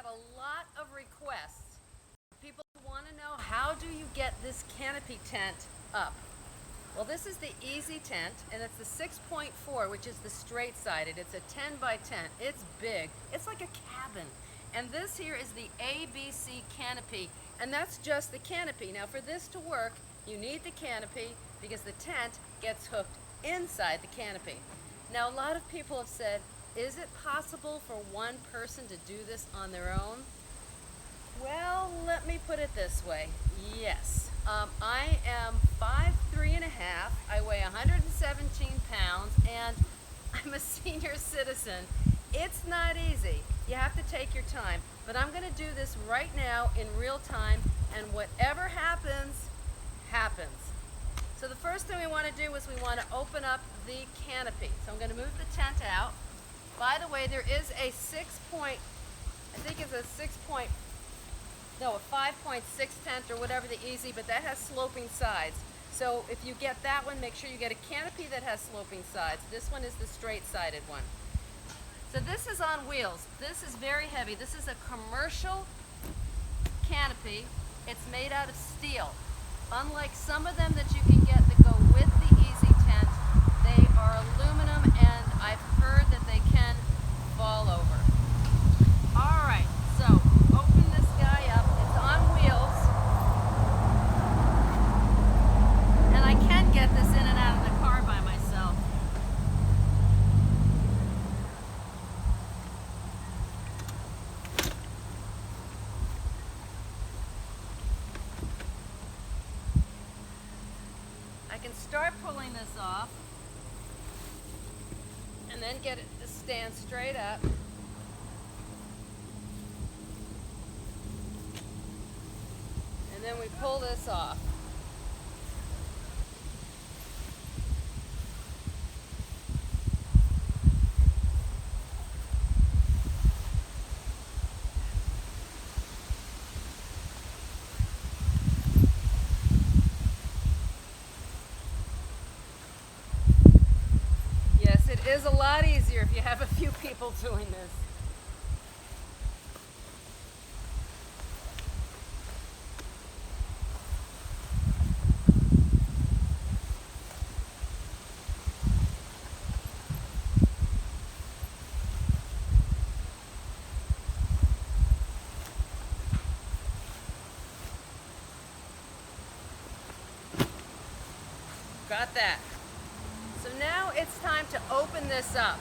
had a lot of requests. People want to know, how do you get this canopy tent up? Well, this is the easy tent, and it's the 6.4, which is the straight-sided. It's a 10 by 10. It's big. It's like a cabin. And this here is the ABC canopy, and that's just the canopy. Now, for this to work, you need the canopy because the tent gets hooked inside the canopy. Now, a lot of people have said, is it possible for one person to do this on their own? Well, let me put it this way. Yes. I am 5'3½". I weigh 117 pounds, and I'm a senior citizen. It's not easy. You have to take your time. But I'm going to do this right now in real time, and whatever happens, happens. So the first thing we want to do is we want to open up the canopy. So I'm going to move the tent out. By the way, there is a 5.6 tent or whatever, the easy, but that has sloping sides. So if you get that one, make sure you get a canopy that has sloping sides. This one is the straight-sided one. So this is on wheels. This is very heavy. This is a commercial canopy. It's made out of steel. Unlike some of them that you can get that go with the easy tent, they are aluminum, and I've heard that they can fall over. All right, so open this guy up. It's on wheels. And I can get this in and out of the car by myself. I can start pulling this off and then get it to stand straight up. And then we pull this off. Yes, it is a lot easier if you have a few people doing this. Got that. So now it's time to open this up.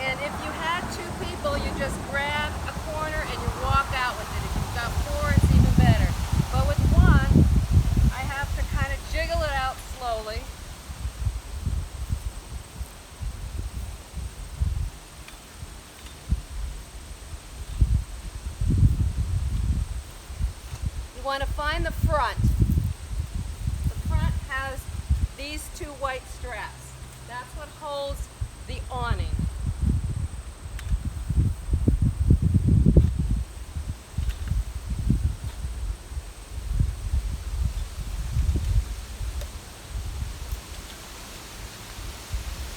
And if you had two people, you just grab a corner and you walk out with it. If you've got four, it's even better. But with one, I have to kind of jiggle it out slowly. You want to find the front. The front has these two white straps. That's what holds the awning.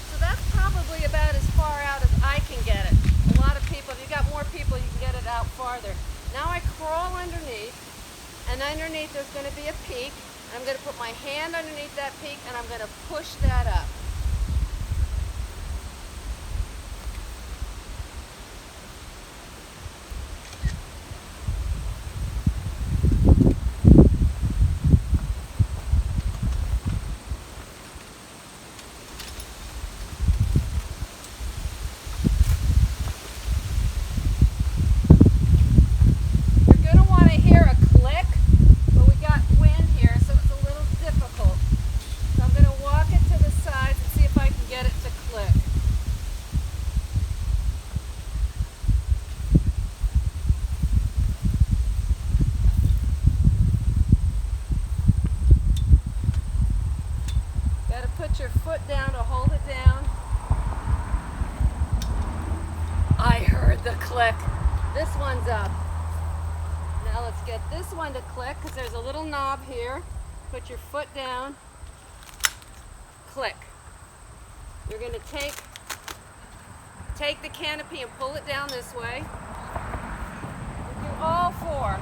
So that's probably about as far out as I can get it. A lot of people, if you've got more people, you can get it out farther. Now I crawl underneath, and underneath there's going to be a peak. I'm going to put my hand underneath that peak, and I'm going to push that up. Put your foot down to hold it down. I heard the click. This one's up. Now let's get this one to click, because there's a little knob here. Put your foot down. Click. You're going to take the canopy and pull it down this way. all four.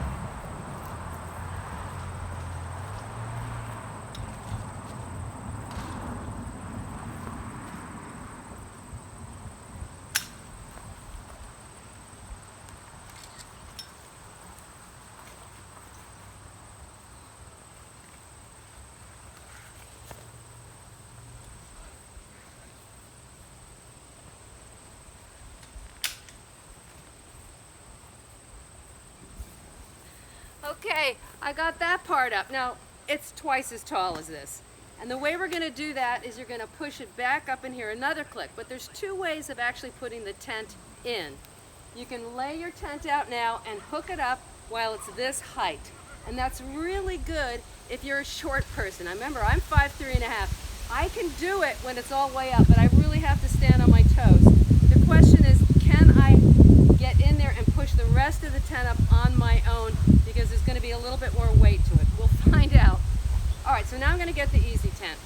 Okay, I got that part up. Now, it's twice as tall as this. And the way we're going to do that is you're going to push it back up in here another click. But there's two ways of actually putting the tent in. You can lay your tent out now and hook it up while it's this height. And that's really good if you're a short person. Now remember, I'm 5'3½". I can do it when it's all way up, but I really have to stand on my toes. The question is, can I get in there and push the rest of the tent up on my own, because there's going to be a little bit more weight to it. We'll find out. All right, so now I'm going to get the easy tent.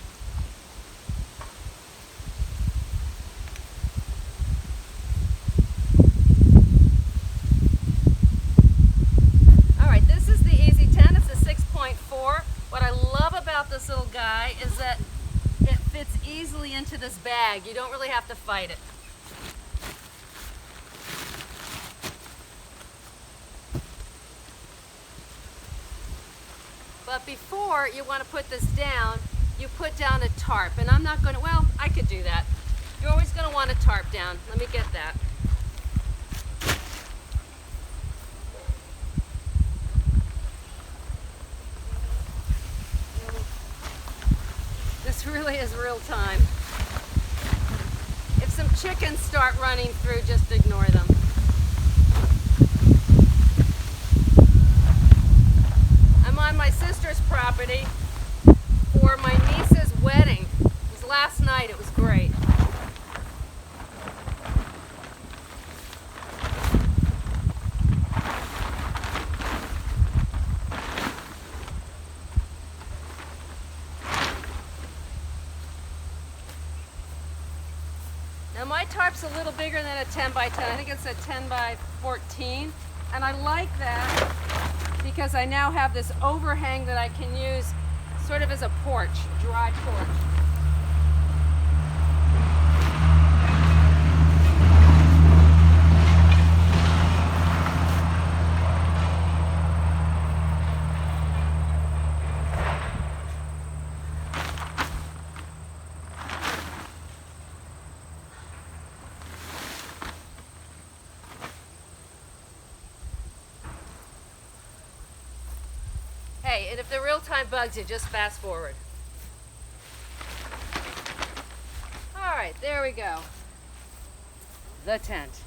All right, this is the easy tent. It's a 6.4. What I love about this little guy is that it fits easily into this bag. You don't really have to fight it. But before you want to put this down, you put down a tarp. And I'm not going to, well, I could do that. You're always going to want a tarp down. Let me get that. This really is real time. If some chickens start running through, just ignore them. On my sister's property for my niece's wedding. It was last night. It was great. Now my tarp's a little bigger than a 10 by 10. I think it's a 10 by 14, and I like that because I now have this overhang that I can use sort of as a porch, dry porch. Hey, and if the real time bugs you, just fast forward. All right, there we go. The tent.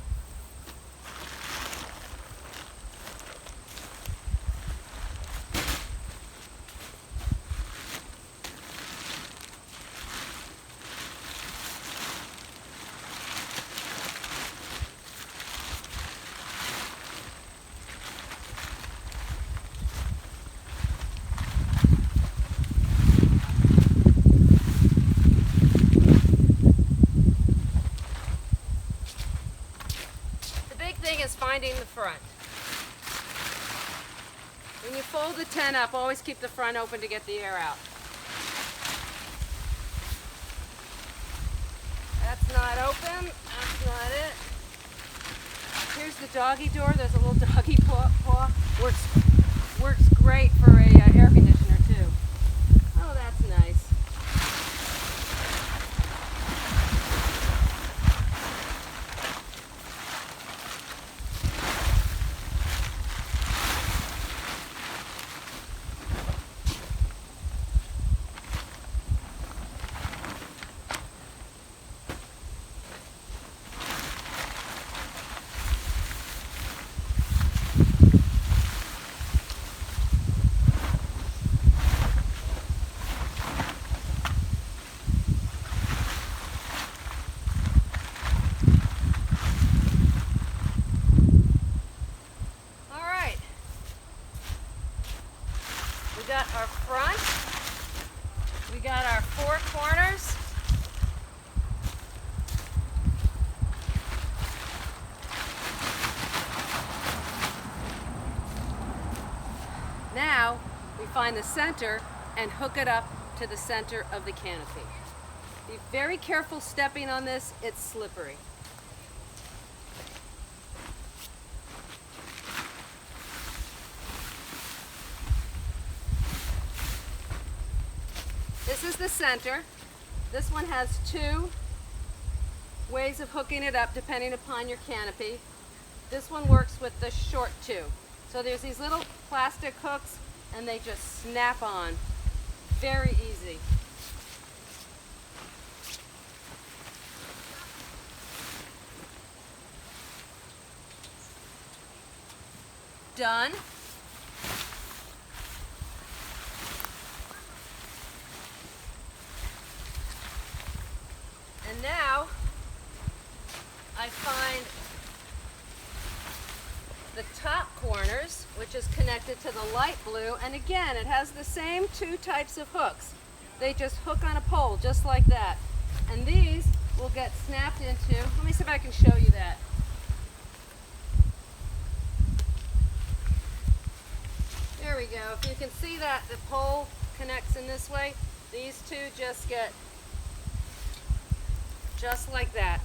Is finding the front. When you fold the tent up, always keep the front open to get the air out. That's not open. That's not it. Here's the doggy door. There's a little doggy paw. Works great for a air conditioner too. Oh, that's nice. find the center and hook it up to the center of the canopy. Be very careful stepping on this, it's slippery. This is the center. This one has two ways of hooking it up depending upon your canopy. This one works with the short tube. So there's these little plastic hooks and they just snap on. Very easy. Done. And now I find the top corners, which is connected to the light blue, and again it has the same two types of hooks. They just hook on a pole just like that, and these will get snapped into, let me see if I can show you that. There we go. If you can see that the pole connects in this way, these two just get just like that.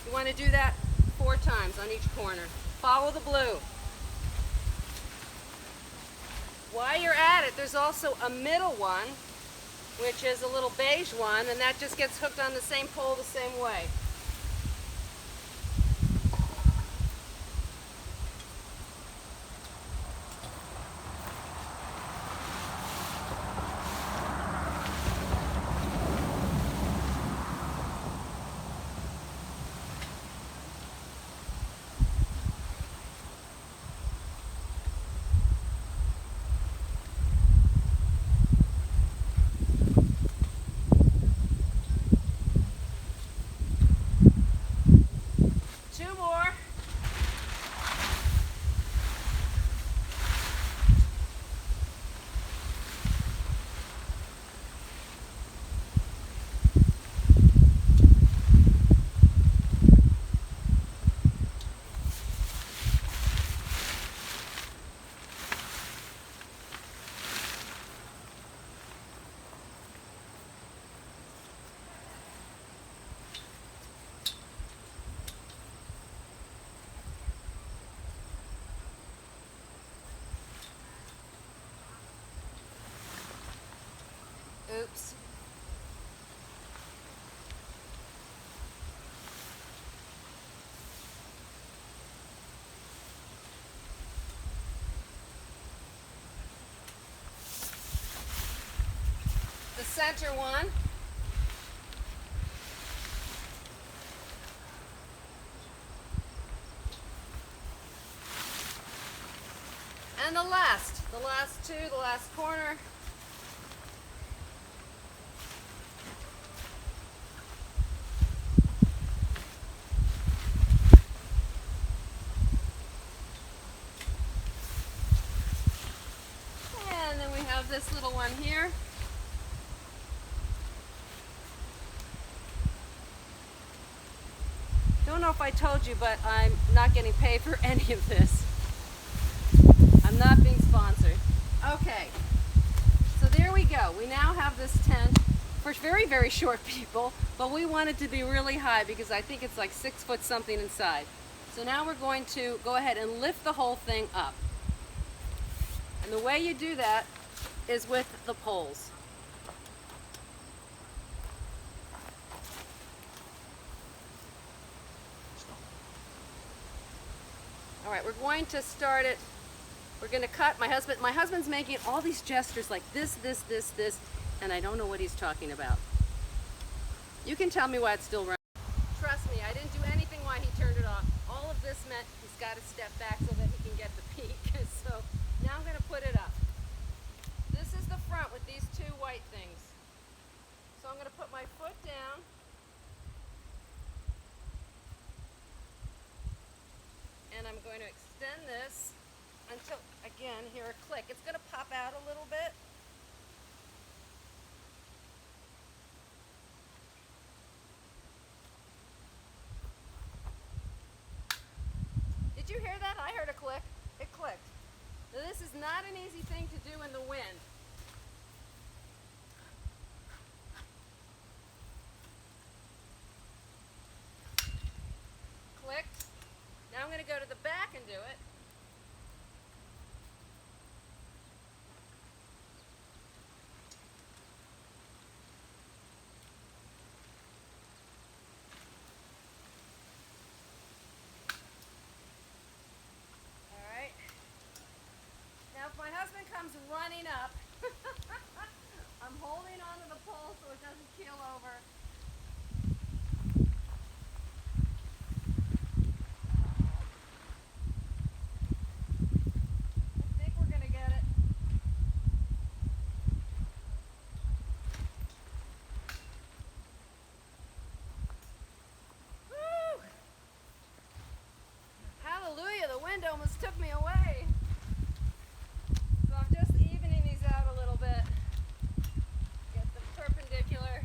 You want to do that 4 times on each corner. Follow the blue. While you're at it, there's also a middle one, which is a little beige one, and that just gets hooked on the same pole the same way. Oops. The center one. And the last two, the last corner. And then we have this little one here. Don't know if I told you, but I'm not getting paid for any of this. I'm not being sponsored. Okay, so there we go. We now have this tent for very, very short people, but we want it to be really high because I think it's like 6 foot something inside. So now we're going to go ahead and lift the whole thing up. And the way you do that is with the poles. All right, we're going to start it. We're going to cut. My husband's making all these gestures like this, and I don't know what he's talking about. You can tell me why it's still running. Trust me, I didn't do anything while he turned it off. All of this meant he's got to step back so that he can get the peak. So now I'm going to put it up. This is the front with these two white things. So I'm going to put my foot down. And I'm going to extend this until, again, hear a click. It's going to pop out a little bit. Did you hear that? I heard a click. It clicked. Now, this is not an easy thing to do in the wind. Clicked. Now I'm going to go to the back and do it. If my husband comes running up, I'm holding onto the pole so it doesn't keel over. I think we're going to get it. Woo! Hallelujah, the wind almost took me away. So I'm just evening these out a little bit. Get them perpendicular.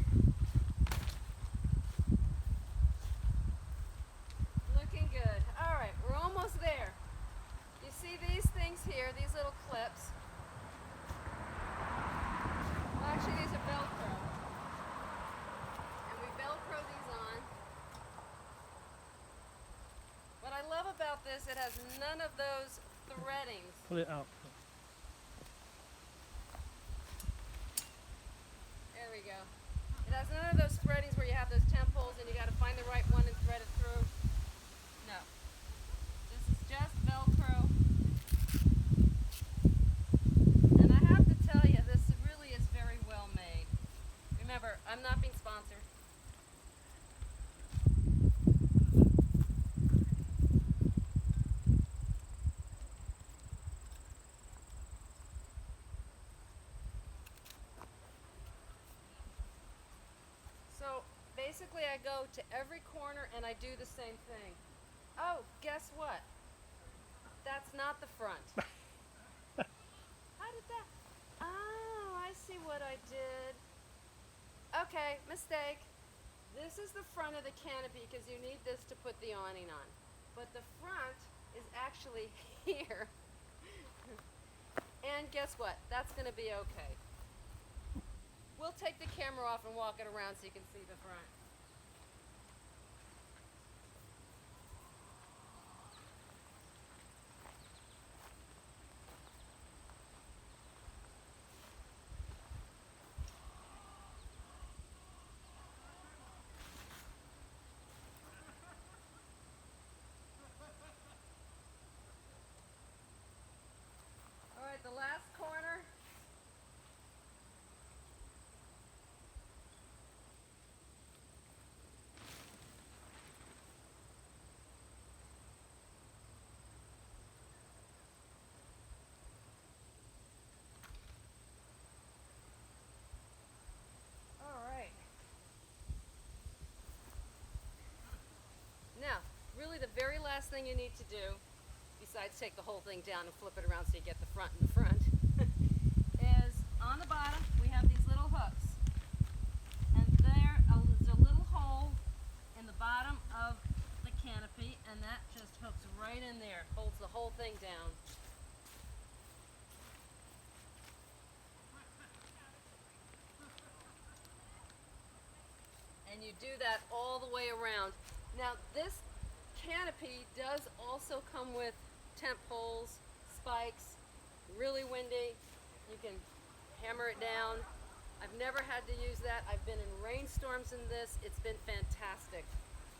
Looking good. All right, we're almost there. You see these things here, these little clips. Well, actually these are Velcro. And we Velcro these on. What I love about this, it has none of those threadings. Pull it out. There we go. It has none of those threadings where you have those temp holes and you got to find the right one and thread it through. No. This is just Velcro. And I have to tell you, this really is very well made. Remember, I'm not being sponsored. So basically I go to every corner and I do the same thing. Oh, guess what? That's not the front. How did that? Oh, I see what I did. Okay, mistake. This is the front of the canopy because you need this to put the awning on. But the front is actually here. And guess what? That's going to be okay. We'll take the camera off and walk it around so you can see the front. All right, the last corner. Now, really the very last thing you need to do, besides take the whole thing down and flip it around so you get the front in the front, is on the bottom we have these little hooks. And there's a little hole in the bottom of the canopy, and that just hooks right in there, holds the whole thing down. And you do that all the way around. Now this canopy does also come with temp holes, spikes, really windy. You can hammer it down. I've never had to use that. I've been in rainstorms in this. It's been fantastic.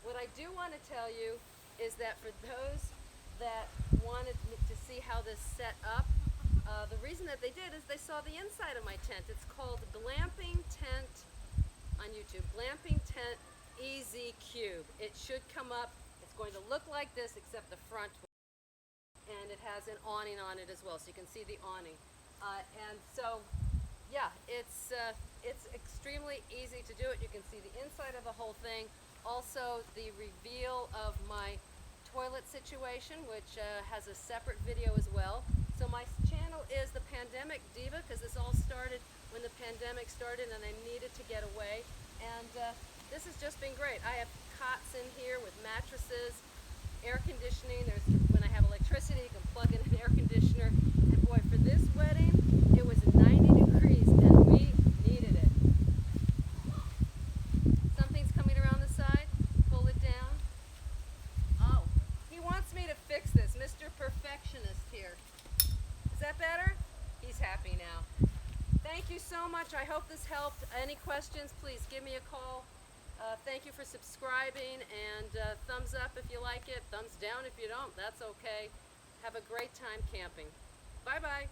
What I do want to tell you is that for those that wanted to see how this set up, the reason that they did is they saw the inside of my tent. It's called Glamping Tent on YouTube. Glamping Tent Easy Cube. It should come up. It's going to look like this except the front, and it has an awning on it as well, so you can see the awning. And so, yeah, it's extremely easy to do it. You can see the inside of the whole thing. Also, the reveal of my toilet situation, which has a separate video as well. So my channel is the Pandemic Diva because this all started when the pandemic started and I needed to get away. And this has just been great. I have cots in here with mattresses, air conditioning. There's when I have electricity, you can plug in an air conditioner. And boy, for this wedding, it was 90 degrees and we needed it. Something's coming around the side. Pull it down. Oh, he wants me to fix this. Mr. Perfectionist here. Is that better? He's happy now. Thank you so much. I hope this helped. Any questions, please give me a call. Thank you for subscribing, and thumbs up if you like it, thumbs down if you don't. That's okay. Have a great time camping. Bye-bye.